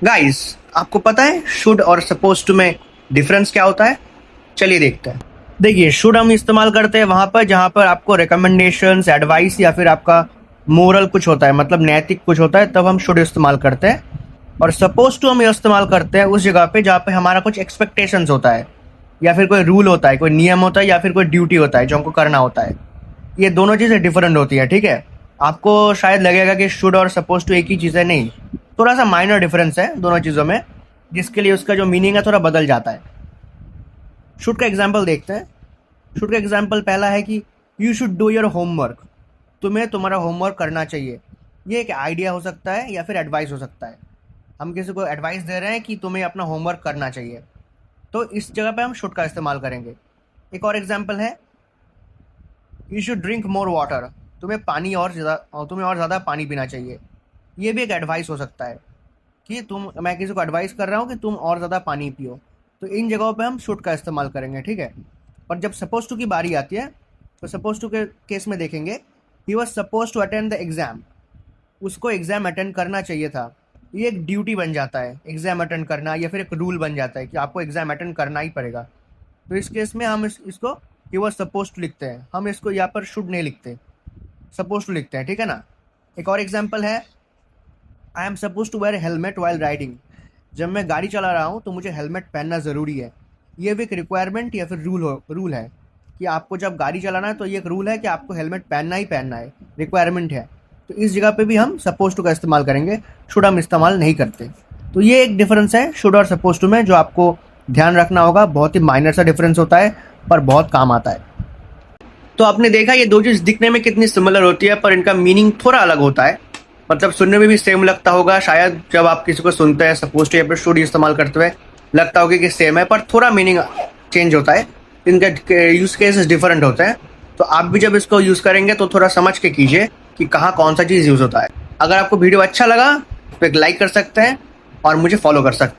Guys, आपको पता है शुड और सपोज टू में डिफरेंस क्या होता है? चलिए देखते हैं। देखिए, शुड हम इस्तेमाल करते हैं वहां पर जहां पर आपको रिकमेंडेशंस, एडवाइस या फिर आपका मोरल कुछ होता है, मतलब नैतिक कुछ होता है, तब हम शुड इस्तेमाल करते हैं। और सपोज टू हम इस्तेमाल करते हैं उस जगह पे जहाँ पे हमारा कुछ एक्सपेक्टेशंस होता है, या फिर कोई रूल होता है, कोई नियम होता है, या फिर कोई ड्यूटी होता है जो हमको करना होता है। ये दोनों चीज़ें डिफरेंट होती है, ठीक है। आपको शायद लगेगा कि शुड और सपोज टू एक ही चीज़ है, नहीं, थोड़ा सा माइनर डिफरेंस है दोनों चीज़ों में, जिसके लिए उसका जो मीनिंग है थोड़ा बदल जाता है। शुड का एग्जाम्पल देखते हैं। शुड का एग्जाम्पल पहला है कि you should do your homework, तुम्हें तुम्हारा होमवर्क करना चाहिए। ये एक आइडिया हो सकता है या फिर एडवाइस हो सकता है। हम किसी को एडवाइस दे रहे हैं कि तुम्हें अपना होमवर्क करना चाहिए, तो इस जगह पे हम शुड का इस्तेमाल करेंगे। एक और एग्जाम्पल है, you should drink more water, तुम्हें और ज़्यादा पानी पीना चाहिए। ये भी एक एडवाइस हो सकता है कि मैं किसी को एडवाइस कर रहा हूँ कि तुम और ज़्यादा पानी पियो। तो इन जगहों पे हम शुड का इस्तेमाल करेंगे, ठीक है। और जब सपोज टू की बारी आती है, तो सपोज टू के केस में देखेंगे, he was suppose to attend the exam, उसको एग्ज़ाम अटेंड करना चाहिए था। ये एक ड्यूटी बन जाता है एग्ज़ाम अटेंड करना, या फिर एक रूल बन जाता है कि आपको एग्ज़ाम अटेंड करना ही पड़ेगा। तो इस केस में हम इसको ही वॉज सपोज टू लिखते हैं, हम इसको यहाँ पर शुड नहीं लिखते, सपोज टू लिखते हैं, ठीक है ना। एक और एग्जाम्पल है, I am suppose to wear helmet while riding, जब मैं गाड़ी चला रहा हूँ तो मुझे हेलमेट पहनना ज़रूरी है। ये भी एक रिक्वायरमेंट या फिर रूल है कि आपको जब गाड़ी चलाना है तो ये एक रूल है कि आपको हेलमेट पहनना ही पहनना है, रिक्वायरमेंट है। तो इस जगह पे भी हम सपोज टू का इस्तेमाल करेंगे, शुड हम इस्तेमाल नहीं करते। तो ये एक डिफरेंस है शुड और सपोज टू में, जो आपको ध्यान रखना होगा। बहुत ही माइनर सा डिफरेंस होता है, पर बहुत काम आता है। तो आपने देखा ये दो चीज़ दिखने में कितनी सिमिलर होती है, पर इनका मीनिंग थोड़ा अलग होता है। मतलब सुनने में भी सेम लगता होगा शायद, जब आप किसी को सुनते हैं सपोज टू या फिर शुड इस्तेमाल करते हुए लगता होगा कि सेम है, पर थोड़ा मीनिंग चेंज होता है, इनके यूज़ केसेस डिफरेंट होते हैं। तो आप भी जब इसको यूज़ करेंगे तो थोड़ा समझ के कीजिए कि कहाँ कौन सा चीज़ यूज़ होता है। अगर आपको वीडियो अच्छा लगा तो एक लाइक कर सकते हैं और मुझे फॉलो कर सकते हैं।